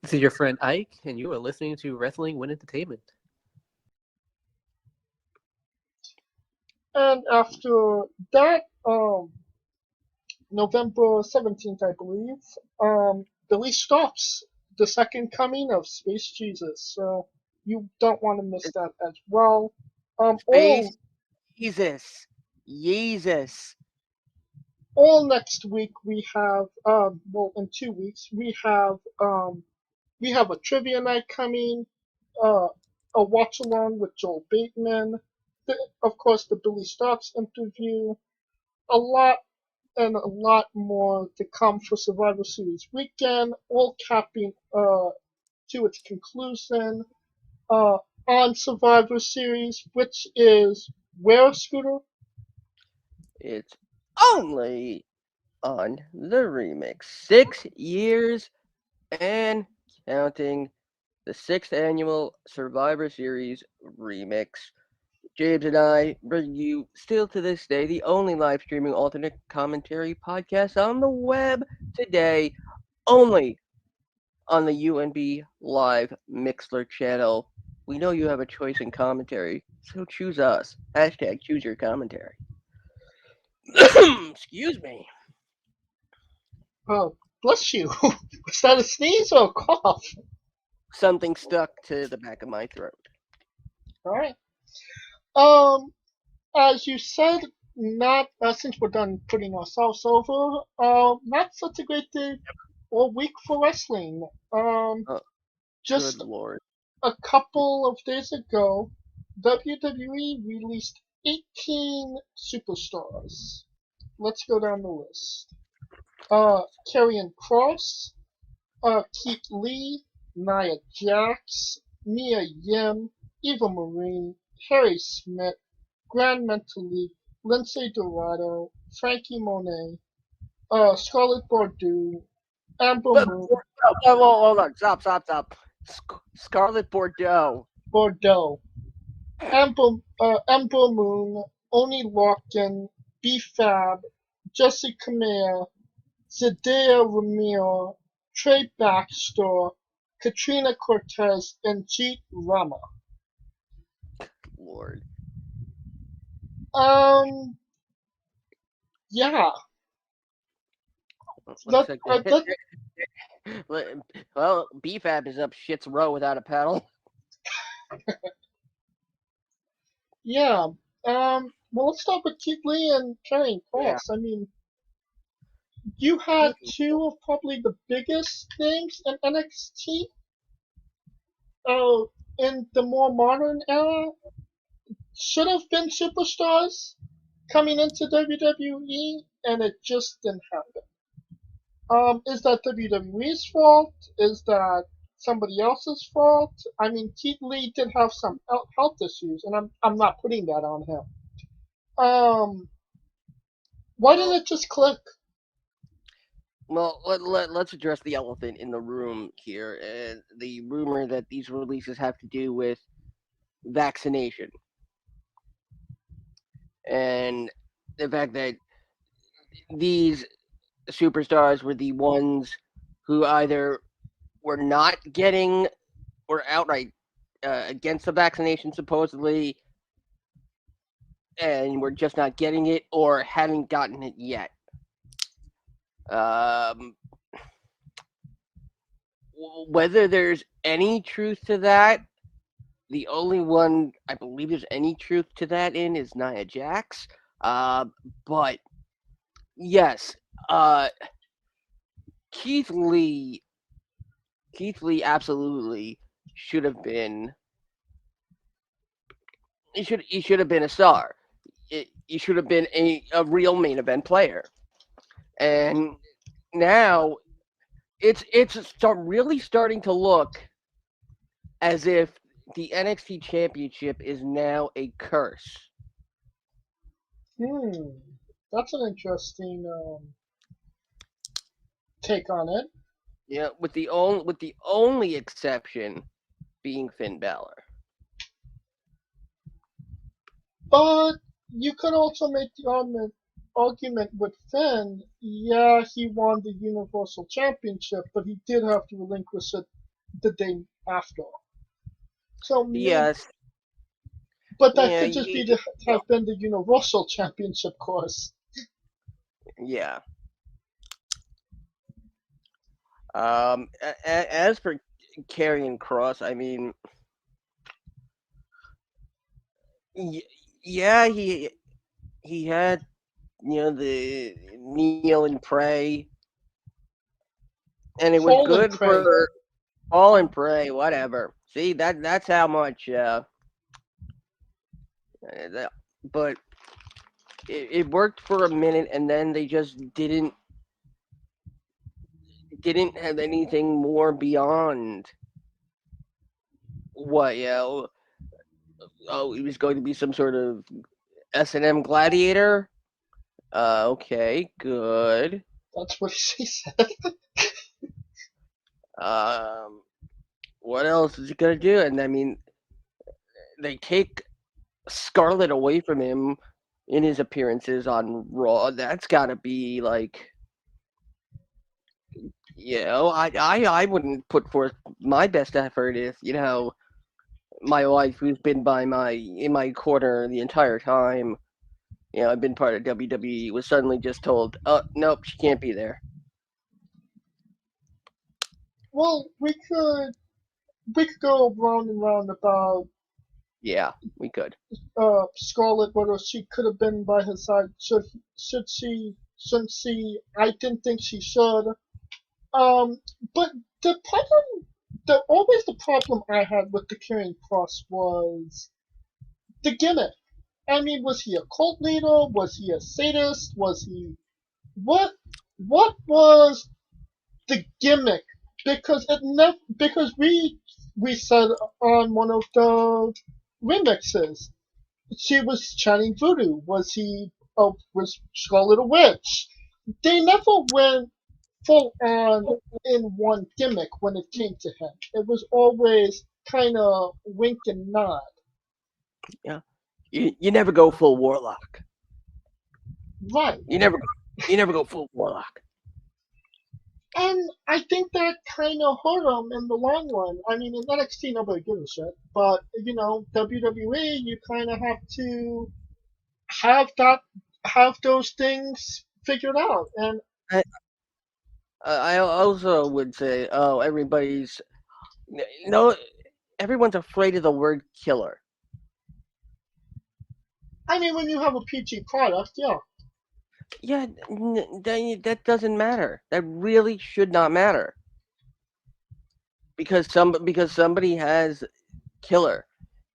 This is your friend Ike, and you are listening to Wrestling with Entertainment. And after that, November 17th, I believe, Billy Starks, the second coming of Space Jesus. So you don't want to miss that as well. Space Jesus. Jesus. All next week we have, well, in 2 weeks we have a trivia night coming, uh, a watch along with Joel Bateman, of course the Billy Starks interview, a lot and a lot more to come for Survivor Series weekend, all capping to its conclusion uh, on Survivor Series, which is where, Scooter? It's only on the remix. 6 years and counting. The 6th annual Survivor Series remix. James and I bring you, still to this day, the only live streaming alternate commentary podcast on the web today, only on the UNB Live Mixler channel. We know you have a choice in commentary, so choose us. Hashtag choose your commentary. Excuse me. Oh, bless you. Was that a sneeze or a cough? Something stuck to the back of my throat. All right. Um, as you said, not since we're done putting ourselves over. Not such a great day or week for wrestling. Oh, Just good lord. a couple of days ago, WWE released 18 superstars. Let's go down the list. Karrion Kross, Keith Lee, Nia Jax, Mia Yim, Eva Marie, Harry Smith, Grand Metalik, Lindsay Dorado, Frankie Monet, Scarlett Bordeaux, Amber Moon, Hold on. Stop. Scarlet Bordeaux. Amber Moon, Oni Larkin, B-Fab, Jesse Kamea, Zendaya Ramiro, Trey Baxter, Katrina Cortez, and Jeet Rama. Lord. Yeah. Looks like well, BFAB is up shit's row without a paddle. Yeah. Well, let's start with Keith Lee and Karrion Kross. Yeah. I mean, you had two of probably the biggest names in NXT. In the more modern era, should have been superstars coming into WWE, and it just didn't happen. Is that WWE's fault? Is that somebody else's fault? I mean, Keith Lee did have some health issues, and I'm not putting that on him. Why didn't it just click? Well, let's address the elephant in the room here, and the rumor that these releases have to do with vaccination, and the fact that these superstars were the ones who either were not getting or outright against the vaccination supposedly, and were just not getting it or hadn't gotten it yet. Whether there's any truth to that, the only one I believe there's any truth to that in is Nia Jax. But yes, Keith Lee absolutely should have been. He should have been a star. He should have been a real main event player. And now it's really starting to look as if the NXT Championship is now a curse. That's an interesting take on it. Yeah, with the only exception being Finn Balor. But you could also make the argument with Finn. Yeah, he won the Universal Championship, but he did have to relinquish it the day after. So Yes. but that Yeah. could just be to have been the Universal Championship course. Yeah. As for Karrion Kross, I mean, yeah, he had the kneel and pray, and it was Fall and good pray. for fall and pray, whatever. See that's how much. But it worked for a minute, and then they just didn't have anything more beyond what oh, he was going to be some sort of S&M gladiator. Okay, good. That's what she said. What else is he gonna do? And I mean, they take Scarlett away from him in his appearances on Raw. That's got to be like, I wouldn't put forth my best effort if my wife, who's been in my corner the entire time, I've been part of WWE, was suddenly just told, oh nope, she can't be there. Well, we could go round and round about Yeah, we could. Scarlett, whether she could have been by his side. Should she? Shouldn't she? I didn't think she should. But the problem I had with the Karrion Kross was the gimmick. I mean, was he a cult leader? Was he a sadist? Was he what? What was the gimmick? Because we said on one of the remixes, she was chanting voodoo. Was Scarlet a witch? They never went full on in one gimmick when it came to him. It was always kind of wink and nod. Yeah, you never go full warlock. Right. You never go full warlock. And I think that kind of hurt him in the long run. I mean, in NXT, nobody gives a shit. But, WWE, you kind of have to have those things figured out. And I also would say, oh, everyone's afraid of the word killer. I mean, when you have a PG product, yeah. Yeah, that doesn't matter. That really should not matter. Because somebody has killer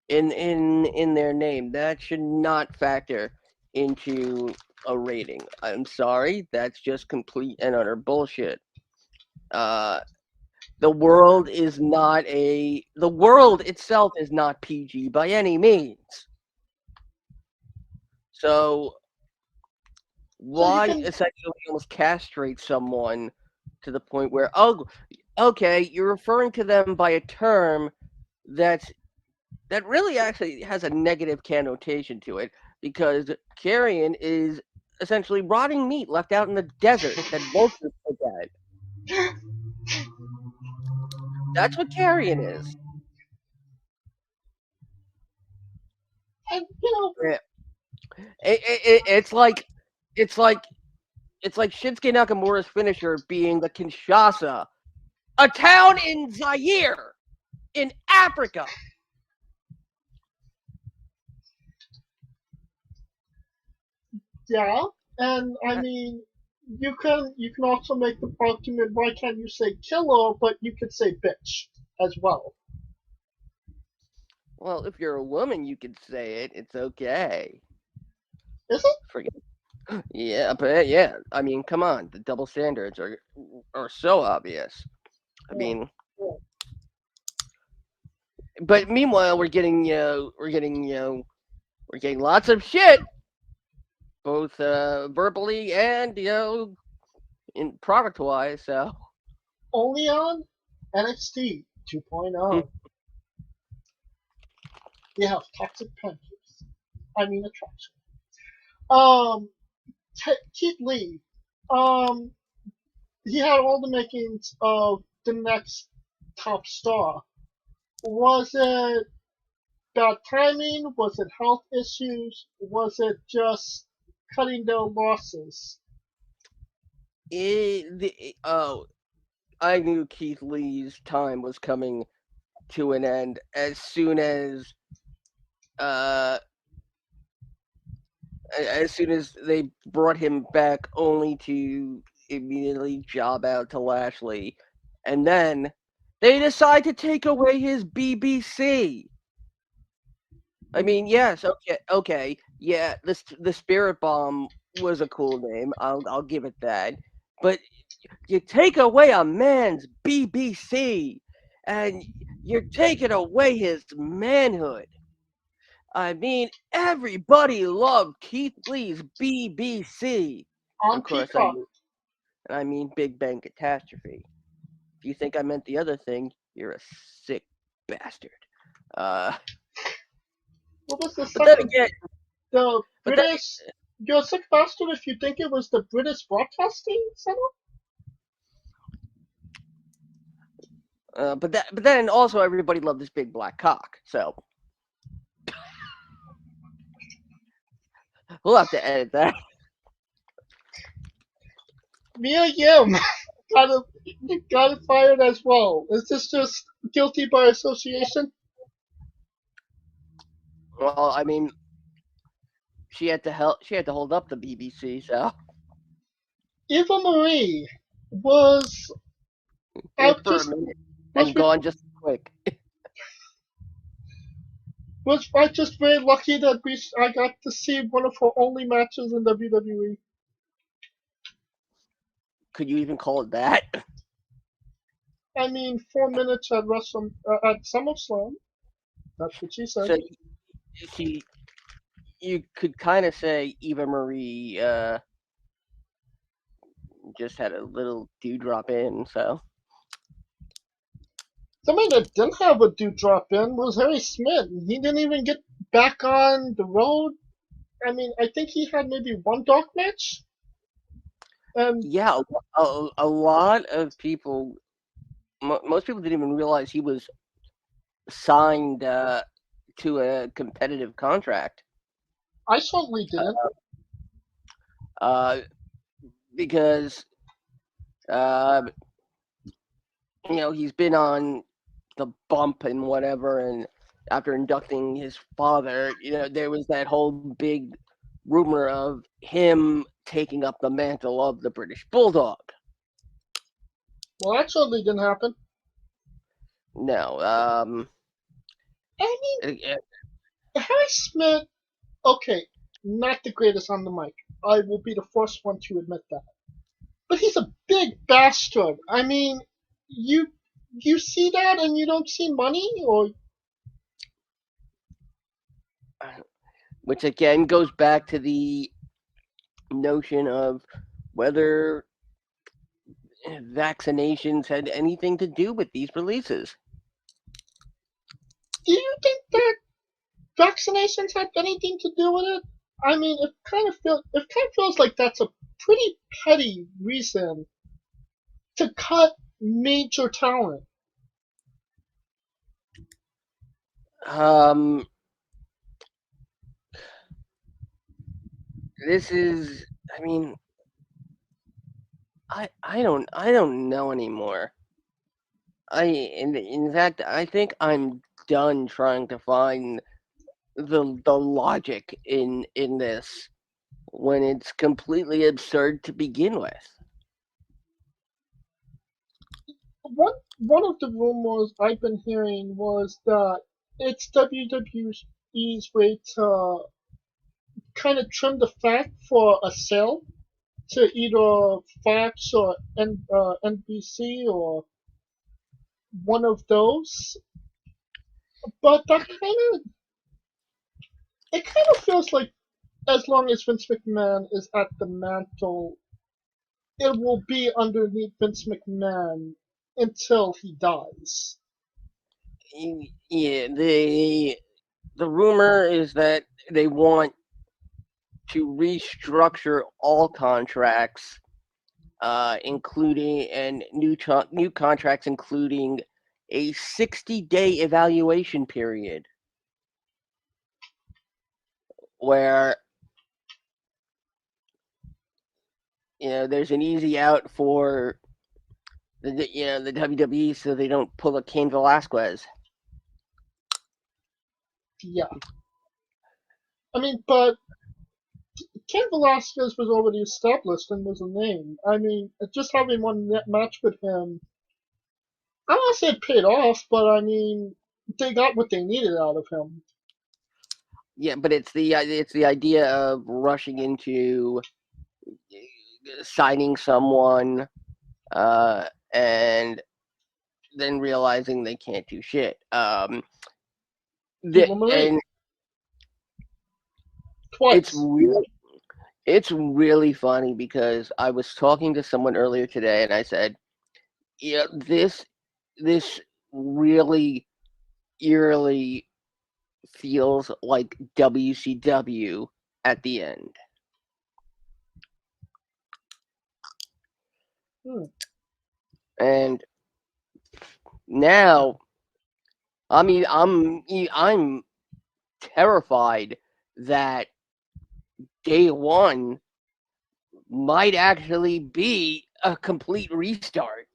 in their name. That should not factor into a rating. I'm sorry, that's just complete and utter bullshit. The world itself is not PG by any means. So why essentially almost castrate someone to the point where, oh, okay, you're referring to them by a term that really actually has a negative connotation to it, because carrion is essentially rotting meat left out in the desert that vultures look at. That's what carrion is. And, Yeah. It's like Shinsuke Nakamura's finisher being the Kinshasa, a town in Zaire, in Africa. yeah. And, I mean, you can also make the argument, why can't you say killer, but you could say bitch as well. Well, if you're a woman, you can say it. It's okay. Is it? Forget. Yeah, but yeah, I mean, come on, the double standards are so obvious. I mean, but meanwhile, we're getting lots of shit, both verbally and in product wise. So Only on NXT 2.0. We have toxic punches. I mean attraction. Keith Lee. He had all the makings of the next top star. Was it bad timing? Was it health issues? Was it just cutting their losses? I knew Keith Lee's time was coming to an end as soon as uh they brought him back, only to immediately job out to Lashley, and then they decide to take away his BBC. I mean, yes, okay, yeah, the Spirit Bomb was a cool name. I'll give it that, but you take away a man's BBC, and you're taking away his manhood. I mean, everybody loved Keith Lee's BBC. On Of course, Peacock. I mean Big Bang Catastrophe. If you think I meant the other thing, you're a sick bastard. What was the But then second? again, The but then, British. You're a sick bastard if you think it was the British Broadcasting Center? but then also everybody loved this big black cock. So we'll have to edit that. Mia Yim got fired as well. Is this just guilty by association? Well, I mean, she had to hold up the BBC. So Eva Marie was out for just a minute was and gone just quick. was I just very lucky that I got to see one of her only matches in WWE. Could you even call it that? I mean, 4 minutes at at SummerSlam. That's what she said. So you could kind of say Eva Marie just had a little dewdrop in. So Somebody that didn't have a dewdrop in was Harry Smith. He didn't even get back on the road. I mean, I think he had maybe one dark match. Yeah, a lot of people, most people didn't even realize he was signed to a competitive contract. I certainly didn't. Because he's been on the bump and whatever, and after inducting his father, there was that whole big rumor of him taking up the mantle of the British Bulldog. Well, that certainly didn't happen. No, I mean, Harry Smith, okay, not the greatest on the mic. I will be the first one to admit that. But he's a big bastard. I mean, you see that and you don't see money, or which again goes back to the notion of whether vaccinations had anything to do with these releases. do you think that vaccinations had anything to do with it? I mean, it kind of feels like that's a pretty petty reason to cut major talent. This is, I mean, I don't know anymore. In fact, I think I'm done trying to find the logic in this when it's completely absurd to begin with. One of the rumors I've been hearing was that it's WWE's way to kind of trim the fat for a sale to either Fox or NBC or one of those. But it kind of feels like as long as Vince McMahon is at the mantle, it will be underneath Vince McMahon until he dies. Yeah, the rumor is that they want to restructure all contracts, including and new contracts, including a 60-day evaluation period where there's an easy out for the WWE so they don't pull a Cain Velasquez. Yeah. I mean, but Cain Velasquez was already established and was a name. I mean, just having one match with him, I don't want to say it paid off, but I mean, they got what they needed out of him. Yeah, but it's the idea of rushing into signing someone and then realizing they can't do shit. And Twice. it's really funny because I was talking to someone earlier today and I said, this really eerily feels like WCW at the end. And now, I mean, I'm terrified that day one might actually be a complete restart.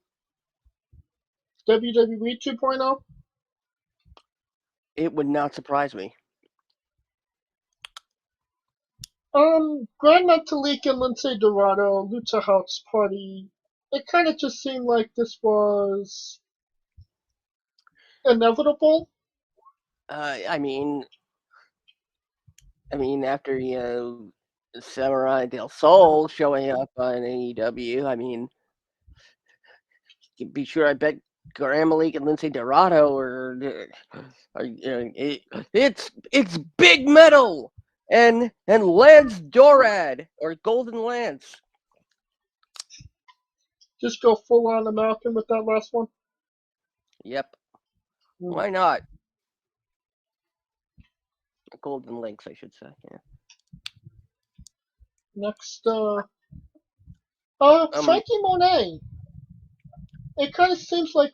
WWE 2.0? It would not surprise me. Grand Metalik and Lindsay Dorado, Lucha House Party, it kind of just seemed like this was inevitable. I mean, after Samurai del Sol showing up on AEW, I mean, be sure I bet Grand Malik and Lindsay Dorado it's big metal and Lance Dorad or Golden Lance. Just go full on American with that last one? Yep. Why not? Golden Links, I should say. Yeah. Next, Frankie Monet. It kind of seems like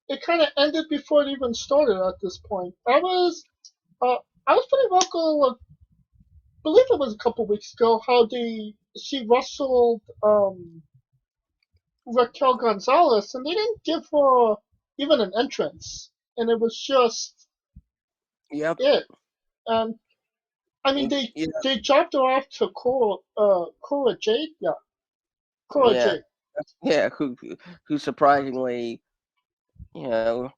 it kind of ended before it even started at this point. I was pretty vocal. I believe it was a couple weeks ago. How she wrestled Raquel Gonzalez, and they didn't give her even an entrance, and it was just it. And I mean, they dropped her off to Cora Jade. Yeah, Cora Jade. Yeah, who surprisingly, still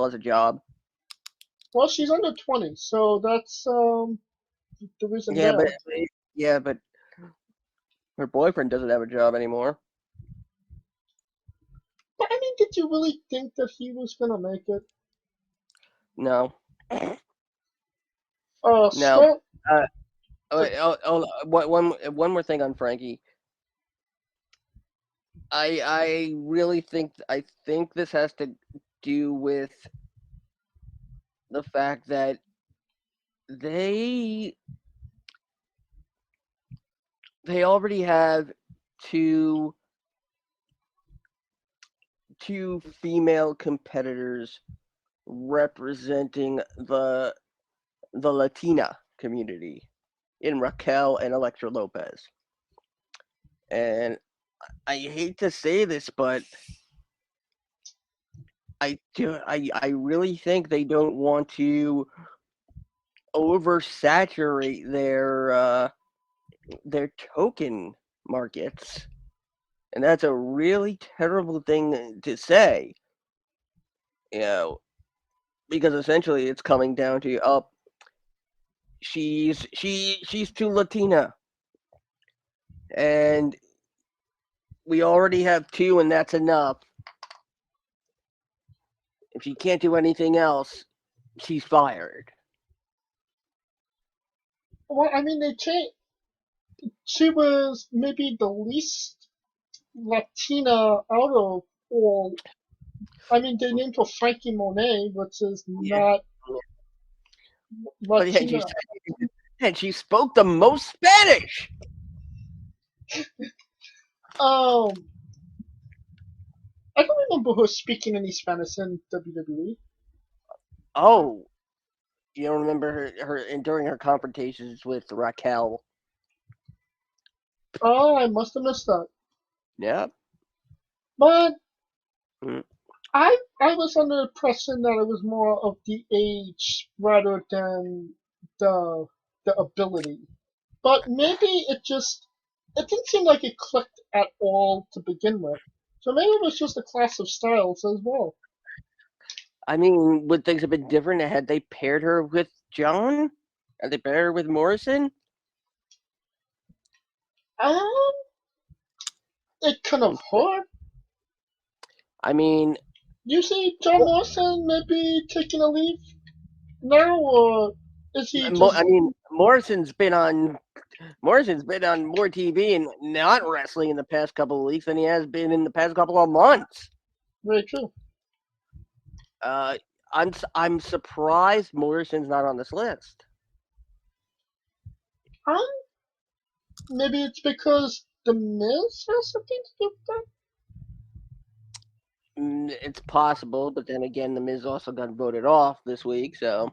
has a job. Well, she's under 20, so that's the reason. But her boyfriend doesn't have a job anymore. But I mean, did you really think that he was gonna make it? No. No. One more thing on Frankie. I really think this has to do with the fact that they already have two female competitors representing the Latina community in Raquel and Elektra Lopez. And I hate to say this, but I really think they don't want to oversaturate their token markets. And that's a really terrible thing to say. Because essentially it's coming down to she's too Latina. And we already have two, and that's enough. If she can't do anything else, she's fired. Well, I mean, they changed. She was maybe the least Latina out of all. I mean, they named her Frankie Monet, which is not Latina. And she spoke the most Spanish. I don't remember her speaking any Spanish in WWE. Oh, you don't remember her during her confrontations with Raquel? Oh, I must have missed that. Yep. But Mm. I was under the impression that it was more of the age rather than the ability. But maybe it didn't seem like it clicked at all to begin with. So maybe it was just a clash of styles as well. I mean, would things have been different had they paired her with John? Had they paired her with Morrison? Um, it could have hurt. I mean, You see John Morrison maybe taking a leave now, or is he just I mean, Morrison's been on more TV and not wrestling in the past couple of weeks than he has been in the past couple of months. very true? I'm surprised Morrison's not on this list. Um, maybe it's because the Miz has something to do with that. It's possible, but then again, the Miz also got voted off this week, so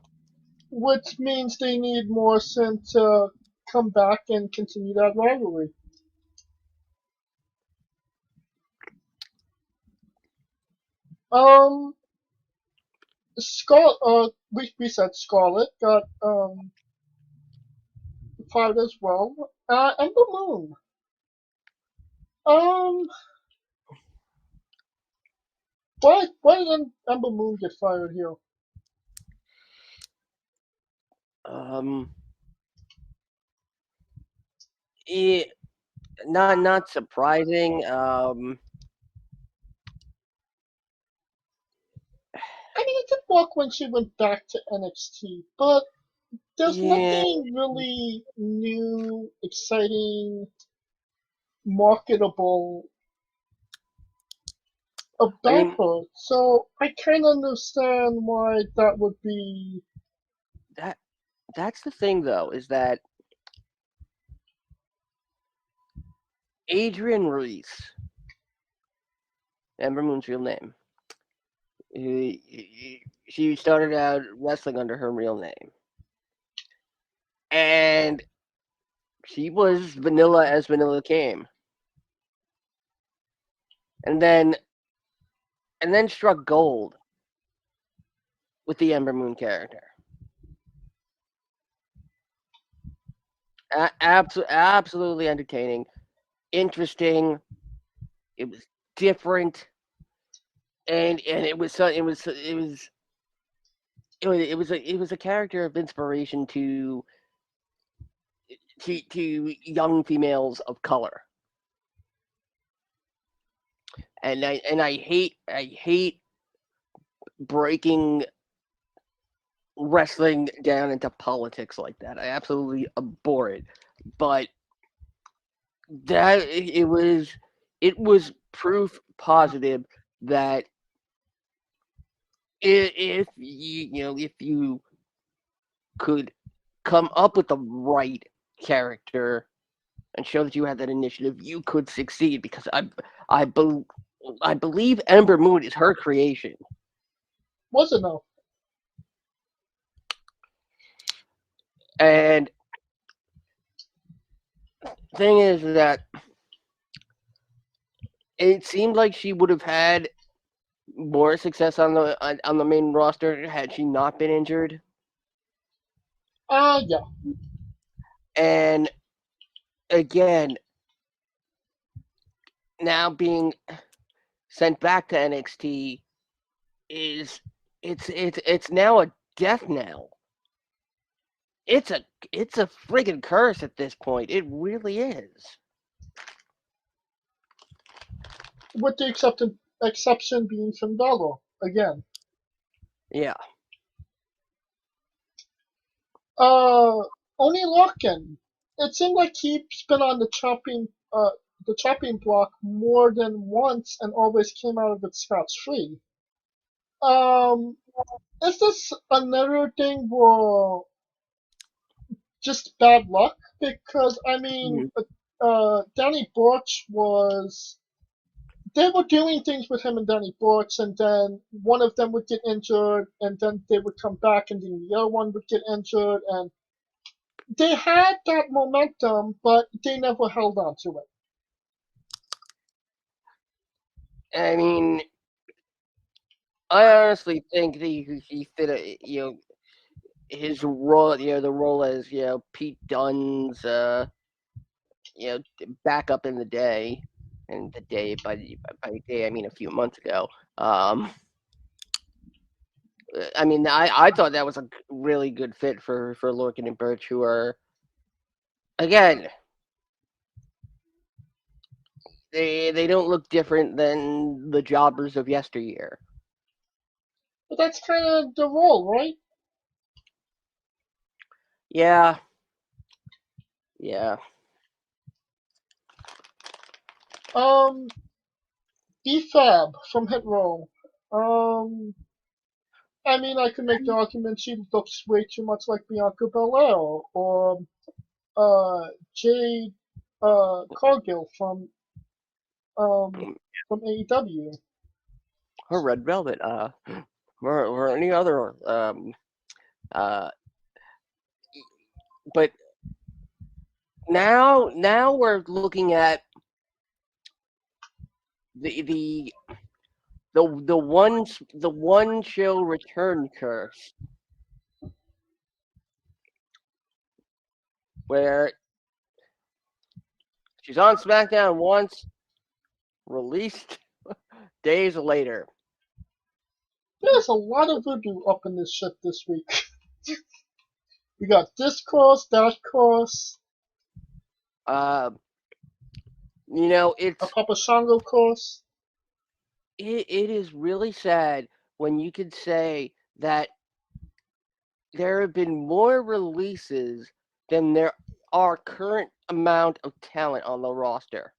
Which means they need Morrison to come back and continue that rivalry. We said Scarlett got fired as well. Ember Moon. Um, why did Ember Moon get fired here? it, not surprising. I mean, it did work when she went back to NXT, but there's Yeah, nothing really new, exciting, marketable I about mean her. So I kind of understand why that would be. that's the thing though, is that Adrian Reese, Ember Moon's real name, she started out wrestling under her real name, and she was vanilla as vanilla came, and then struck gold with the Ember Moon character. Absolutely entertaining, interesting. It was different, and it was a character of inspiration to young females of color. And I hate breaking wrestling down into politics like that. I absolutely abhor it. But that it was proof positive that if if you could come up with the right character and show that you had that initiative, you could succeed. Because I believe Ember Moon is her creation. Was it no? And thing is that it seemed like she would have had more success on the main roster had she not been injured. Yeah. And again, now being sent back to NXT is it's now a death knell. It's a friggin' curse at this point. It really is. With the exception being Findalo again. Yeah. Only Larkin. It seemed like he's been on the chopping block more than once and always came out of it scot-free. Um, is this another thing where just bad luck? Because I mean, Mhm. Danny Burch was they were doing things with him and Danny Burch, and then one of them would get injured, and then they would come back, and then the other one would get injured, and they had that momentum, but they never held on to it. I mean, I honestly think that he fit his role, the role as Pete Dunne's backup in the day, and the day by day I mean a few months ago. I mean, I thought that was a really good fit for Lorcan and Birch, who are, again, they don't look different than the jobbers of yesteryear. But that's kind of the role, right? Yeah. B-Fab from Hit Row. I mean, I could make the argument she looks way too much like Bianca Belair, or Jade Cargill from AEW. Or Red Velvet, or any other, but now we're looking at the one show return curse, where she's on SmackDown once, released days later. There's a lot of voodoo up in this shit this week. We got this course, that course. It's a Papa Shango course. It is really sad when you could say that there have been more releases than there are current amount of talent on the roster.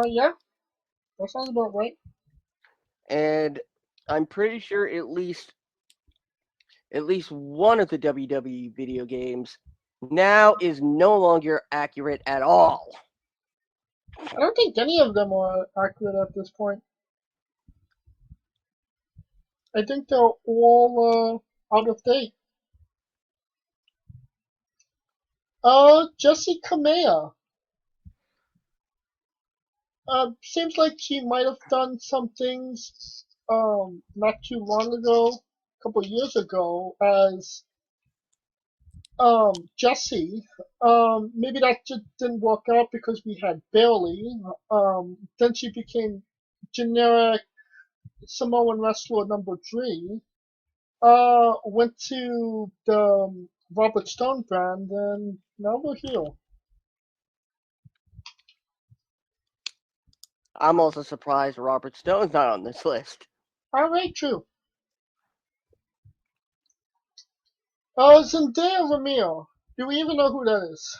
Yeah, that sounds about right. And I'm pretty sure at least one of the WWE video games now is no longer accurate at all. I don't think any of them are accurate at this point. I think they're all out of date. Jessie Kamea. Seems like she might have done some things not too long ago, a couple years ago, as Jessie. Maybe that just didn't work out because we had Bailey. Then she became generic Samoan wrestler number 3. Went to the Robert Stone brand, and now we're here. I'm also surprised Robert Stone's not on this list. Alright, true. Zendaya Ramiro. Do we even know who that is?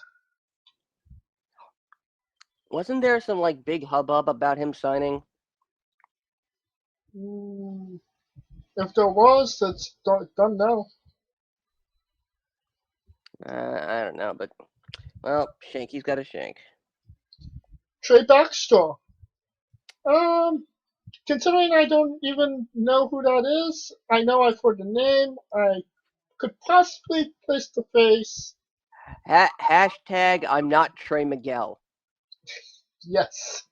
Wasn't there some big hubbub about him signing? If there was, that's done now. I don't know, but well, Shanky's got a shank. Trey Baxter. Considering I don't even know who that is, I know I've heard the name. I could possibly place the face. Hashtag I'm not Trey Miguel. Yes.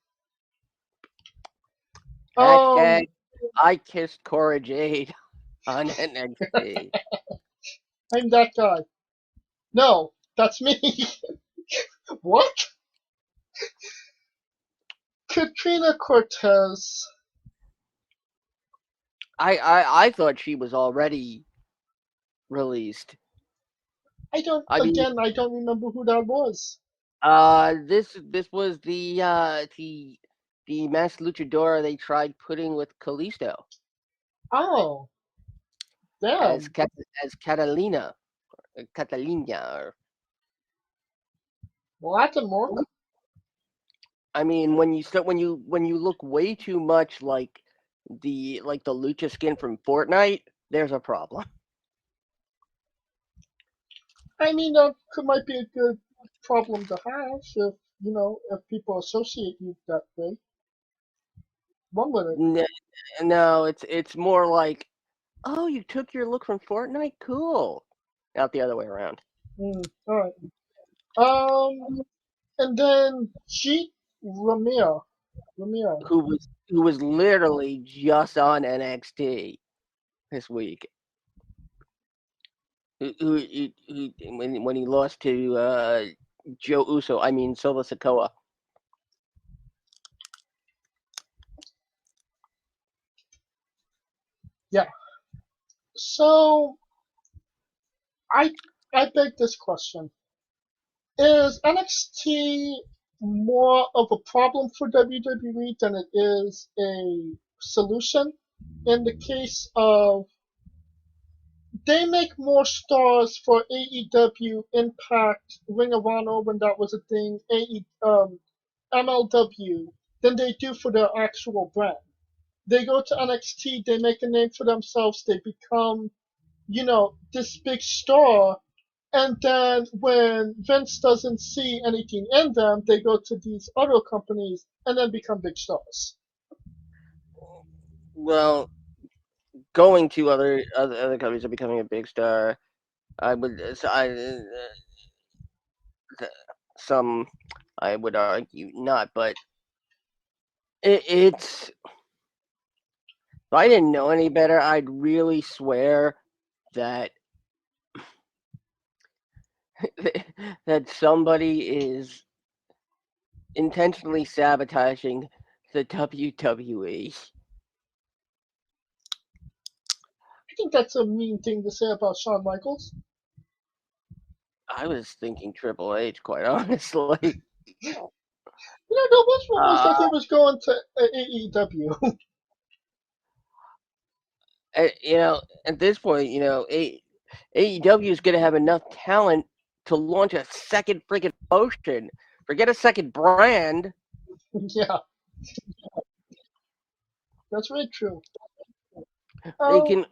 Hashtag I kissed Cora Jade on NXT. I'm that guy. No, that's me. What? Katrina Cortez. I thought she was already released. I don't remember who that was. This was the masked luchadora they tried putting with Kalisto. Oh. Damn. As Catalina. Well, that didn't work. I mean, when you look way too much like the lucha skin from Fortnite, there's a problem. I mean, that might be a good problem to have if if people associate you that way. Run with it. No, it's more like, oh, you took your look from Fortnite? Cool. Not the other way around. All right. And then Jeet Ramir. Who was literally just on NXT this week. When he lost to Joe Uso, I mean Solo Sikoa. Yeah. So I beg this question: is NXT more of a problem for WWE than it is a solution? In the case of they make more stars for AEW, Impact, Ring of Honor when that was a thing, MLW than they do for their actual brand. They go to NXT, they make a name for themselves, they become, this big star, and then when Vince doesn't see anything in them, they go to these other companies and then become big stars. Well, going to other companies and becoming a big star, I would some I would argue not, but it's if I didn't know any better, I'd really swear that that somebody is intentionally sabotaging the WWE. I think that's a mean thing to say about Shawn Michaels. I was thinking Triple H, quite honestly. There was rumors that he was going to AEW. At this point, AEW is going to have enough talent to launch a second freaking promotion. Forget a second brand. Yeah, that's very true. They can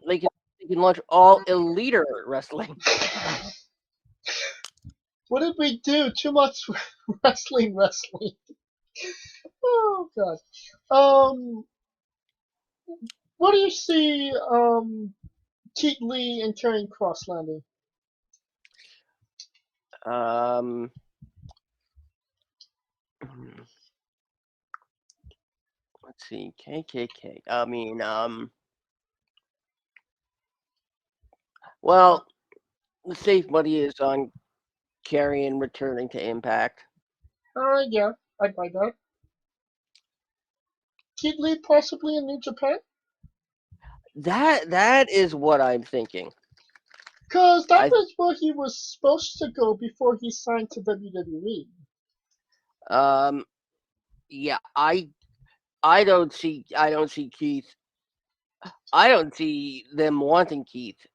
launch all Elite wrestling. What did we do? Too much wrestling. Oh god. What do you see Keith Lee and Karrion Kross landing? Let's see, KKK. I mean, well, the safe money is on Karrion returning to Impact. Yeah, I'd buy that. Keith Lee possibly in New Japan? That is what I'm thinking. Because that was where he was supposed to go before he signed to WWE. Yeah, I don't see Keith. I don't see them wanting Keith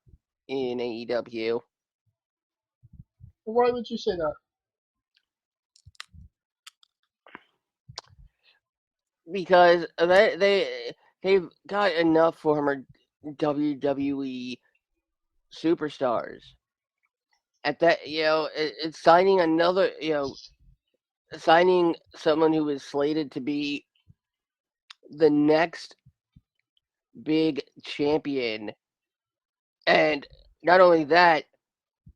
in AEW. Why would you say that? Because they've got enough former WWE superstars. At that, it's signing another, signing someone who is slated to be the next big champion, and not only that,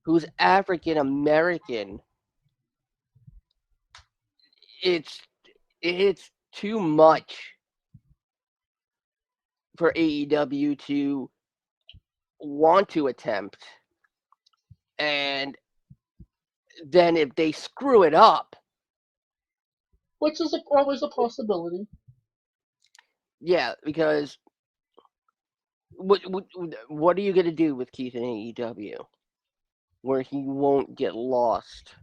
who's African American. It's too much for AEW to want to attempt, and then if they screw it up, which is always a possibility. Yeah, because what are you gonna do with Keith in AEW, where he won't get lost?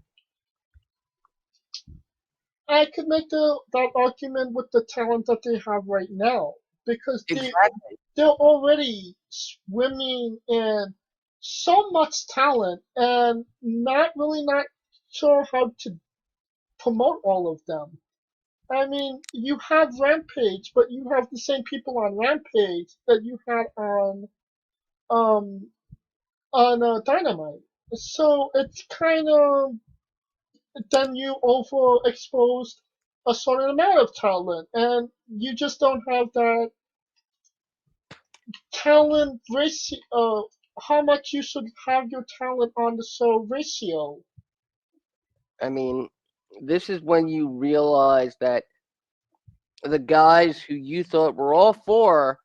I could make that argument with the talent that they have right now, because they're already swimming in so much talent and not sure how to promote all of them. I mean, you have Rampage, but you have the same people on Rampage that you had on Dynamite. So it's kind of then you overexposed a certain amount of talent, and you just don't have that talent ratio. How much you should have your talent on the show ratio. I mean, this is when you realize that the guys who you thought were all for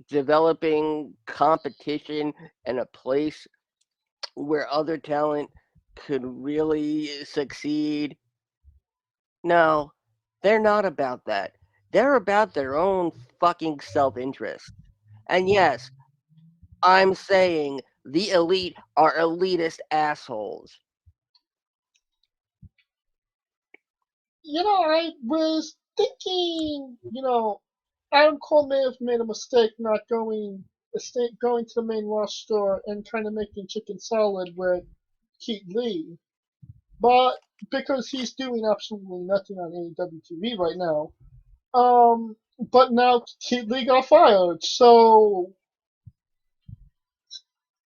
developing competition and a place where other talent could really succeed. No, they're not about that. They're about their own fucking self-interest. And yes, I'm saying the elite are elitist assholes. I was thinking, Adam Cole may have made a mistake not going to the main roster and kind of making chicken salad with Keith Lee, but because he's doing absolutely nothing on AEW TV right now. But now Keith Lee got fired, so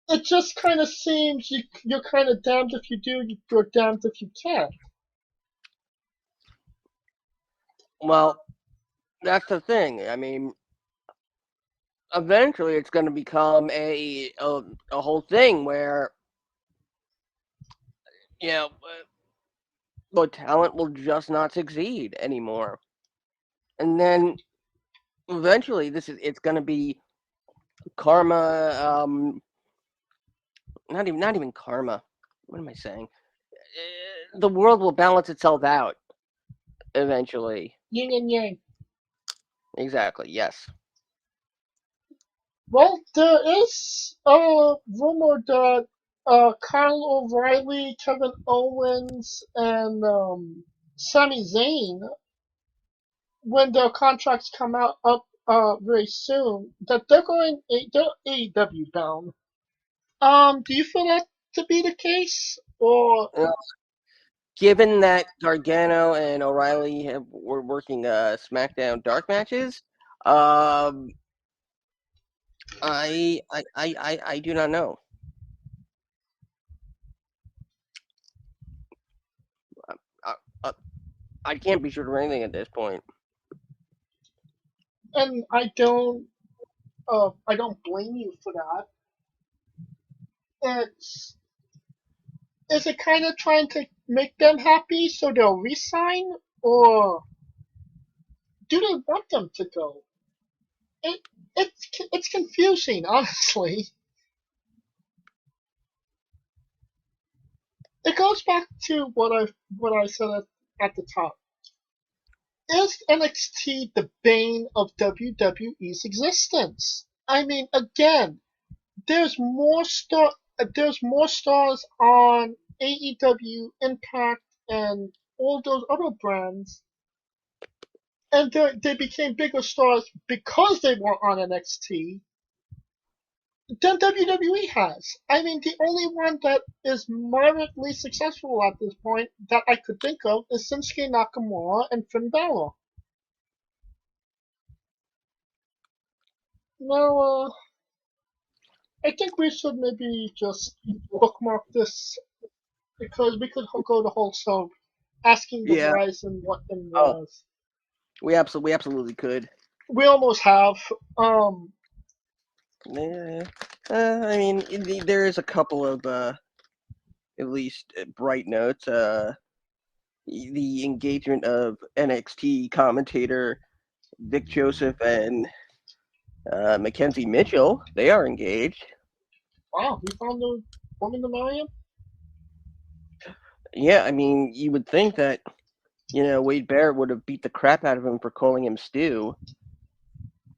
it just kind of seems you're kind of damned if you do, you're damned if you can't. Well, that's the thing. I mean, eventually it's going to become a whole thing where you know the talent will just not succeed anymore, and then eventually it's going to be karma. Not even karma. What am I saying? The world will balance itself out eventually. Yin and yang. Exactly. Yes. Well, there is a rumor that Kyle O'Reilly, Kevin Owens, and Sami Zayn, when their contracts come out up very soon, that they're AEW bound. Do you feel that to be the case, or Given that Gargano and O'Reilly were working SmackDown dark matches, um, I do not know. I can't be sure of anything at this point. and I don't blame you for that. It's Is it kind of trying to make them happy so they'll resign, or do they want them to go? It it's confusing, honestly. It goes back to what I said at the top. Is NXT the bane of WWE's existence? I mean, again, there's there's more stars on AEW, Impact, and all those other brands, and they became bigger stars because they were on NXT than WWE has. I mean, the only one that is moderately successful at this point that I could think of is Shinsuke Nakamura and Finn Balor. Now, I think we should maybe just bookmark this because we could go the whole show asking the Yeah. whys and what and Oh. was. We absolutely could. We almost have. Yeah. I mean, there is a couple of at least bright notes. The engagement of NXT commentator Vic Joseph and Mackenzie Mitchell, they are engaged. Wow, we found a woman to marry him? Yeah, I mean, you would think that, Wade Barrett would have beat the crap out of him for calling him Stu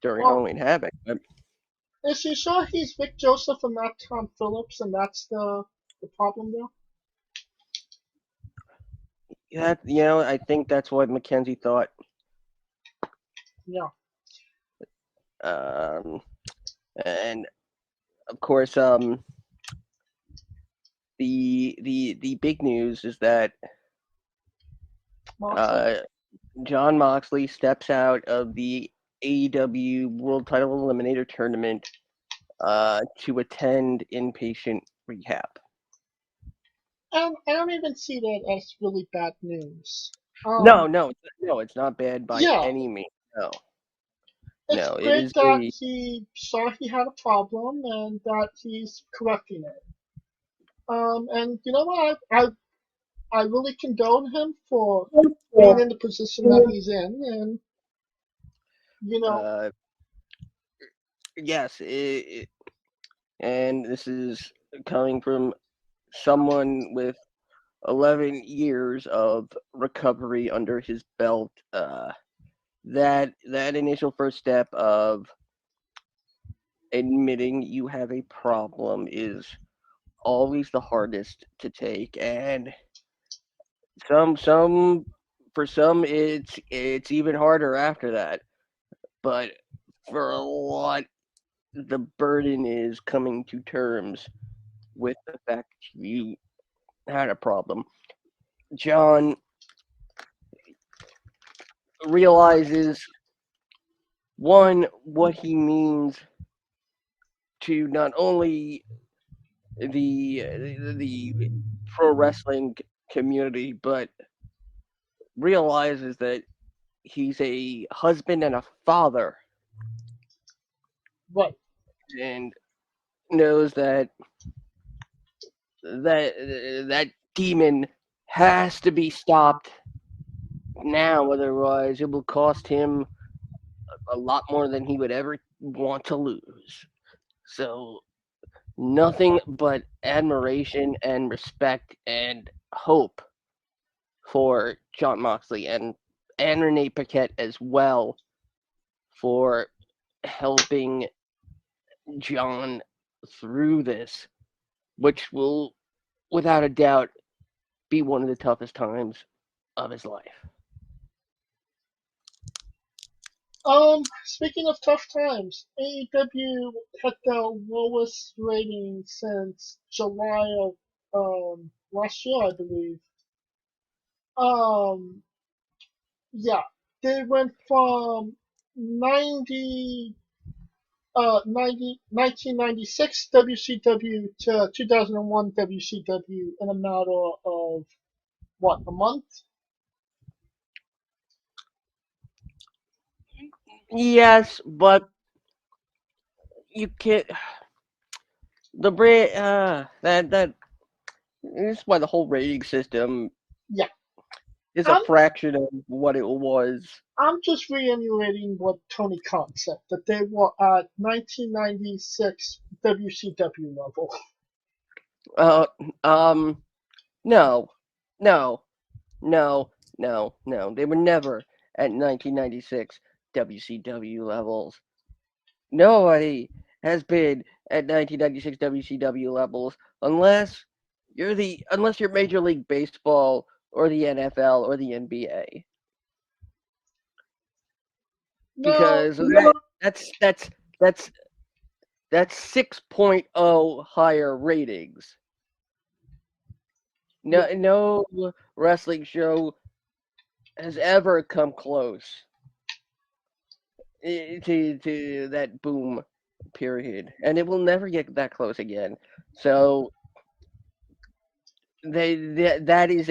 during Halloween Havoc. But is she sure he's Vic Joseph and not Tom Phillips, and that's the problem there? yeah, I think that's what Mackenzie thought. Yeah. And of course, the big news is that Jon Moxley steps out of the AEW World Title Eliminator Tournament to attend inpatient rehab. I don't even see that as really bad news. No, it's not bad by Yeah, any means. No, it's no, it great is that a he saw he had a problem and that he's correcting it. And you know what? I really condone him for being in the position that he's in, and you know, uh, yes, and this is coming from someone with 11 years of recovery under his belt. That initial first step of admitting you have a problem is always the hardest to take, and some for some it's even harder after that. But for a lot, the burden is coming to terms with the fact you had a problem. John realizes one what he means to not only the pro wrestling community, but realizes that he's a husband and a father, right. and knows that demon has to be stopped now, otherwise it will cost him a lot more than he would ever want to lose. So nothing but admiration and respect and hope for Jon Moxley and Renee Paquette as well for helping John through this, which will, without a doubt, be one of the toughest times of his life. Speaking of tough times, AEW had their lowest rating since July of last year, I believe. Um, yeah, they went from 90 1996 WCW to 2001 WCW in a matter of what, a month? Yes, but you can't. The brand that is why the whole rating system Yeah, is a I'm fraction of what it was. I'm just reiterating what Tony Khan said, that they were at 1996 WCW level. Uh, um, no, no, no. They were never at 1996 WCW levels. Nobody has been at 1996 WCW levels unless you're Major League Baseball or the NFL or the NBA, Now, because that's that's that's that's 6.0 higher ratings. yeah, No wrestling show has ever come close to that boom period, and it will never get that close again. So that is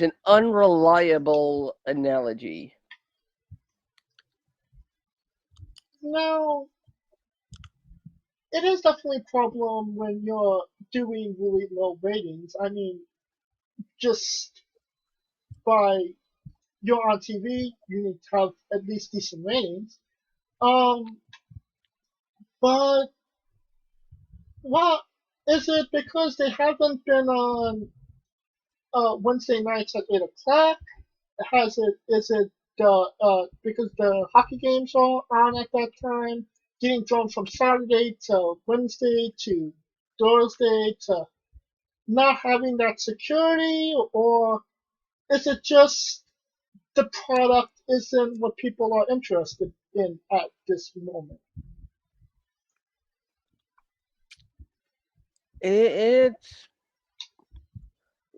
an unreliable analogy. now it is definitely a problem when you're doing really low ratings. I mean, just by you're on TV, you need to have at least decent ratings. Um, but what is it because they haven't been on Wednesday nights at 8 o'clock? Has it is it because the hockey games are on at that time, getting drawn from Saturday to Wednesday to Thursday to not having that security, or is it just the product isn't what people are interested in at this moment?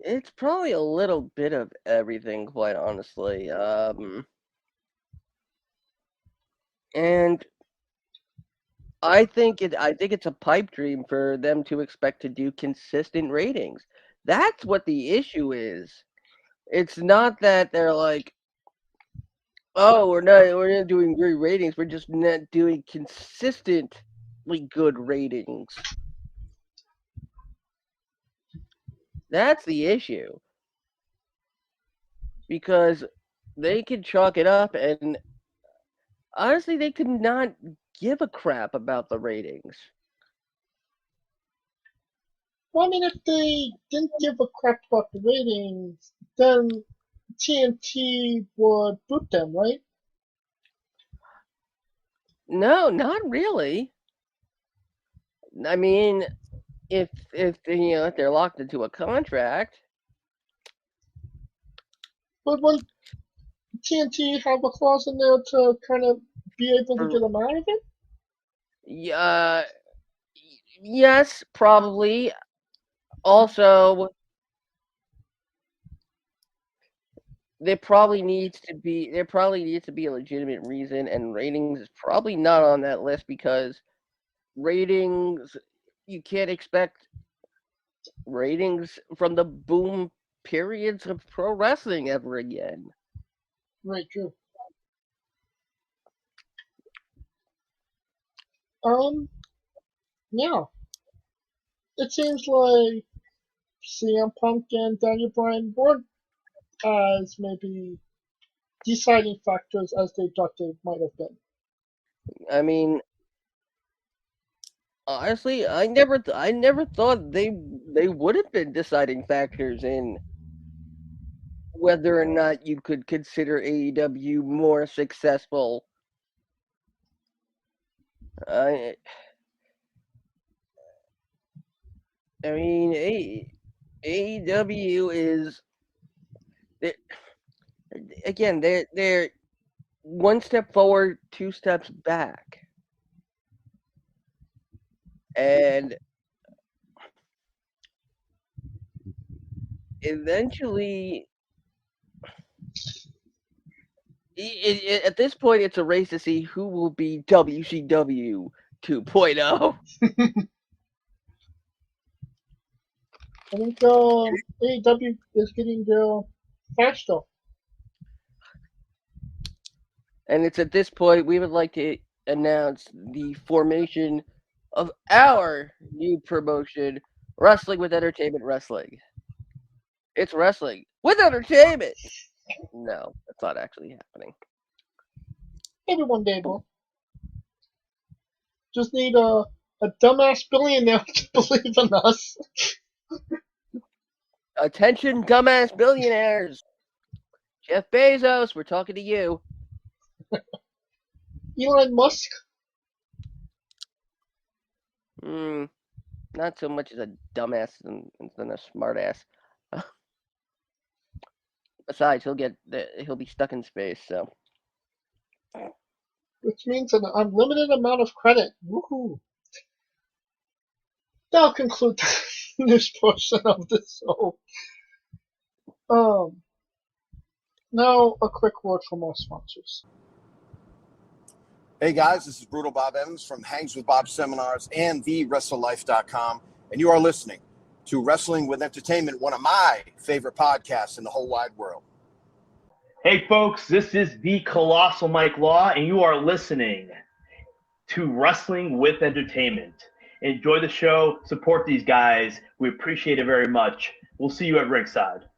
It's probably a little bit of everything, quite honestly. And I think it's a pipe dream for them to expect to do consistent ratings. That's what the issue is. It's not that they're like, oh, we're not doing great ratings. We're just not doing consistently good ratings. That's the issue. Because they could chalk it up, and honestly, they could not give a crap about the ratings. Well, I mean, if they didn't give a crap about the ratings, then TNT would boot them, right? No, not really. I mean, if if they're locked into a contract, But wouldn't TNT have a clause in there to kind of be able to for, get them out of it? yes, probably. Also, there probably needs to be a legitimate reason, and ratings is probably not on that list because ratings, you can't expect ratings from the boom periods of pro wrestling ever again. Right, true. Yeah. It seems like CM Punk and Daniel Bryan weren't as maybe deciding factors as they thought they might have been. I mean, honestly, I never thought they would have been deciding factors in whether or not you could consider AEW more successful. I I mean, AEW is they- again they're one step forward, two steps back, and eventually, at this point, it's a race to see who will be WCW 2.0. I think AEW is getting there faster. And it's at this point we would like to announce the formation of our new promotion, Wrestling with Entertainment Wrestling. It's wrestling with entertainment. No, that's not actually happening. Maybe one day, bro. Just need a dumbass billionaire to believe in us. Attention, dumbass billionaires. Jeff Bezos, we're talking to you. Elon Musk. Not so much as a dumbass than a smartass. Besides, he'll be stuck in space. So, Which means an unlimited amount of credit. Woohoo! That'll conclude the news portion of the show. Now a quick word from our sponsors. Hey guys, this is Brutal Bob Evans from Hangs with Bob Seminars and TheWrestleLife.com, and you are listening to Wrestling with Entertainment, one of my favorite podcasts in the whole wide world. Hey folks, this is the Colossal Mike Law, and you are listening to Wrestling with Entertainment. Enjoy the show, support these guys. We appreciate it very much. We'll see you at ringside.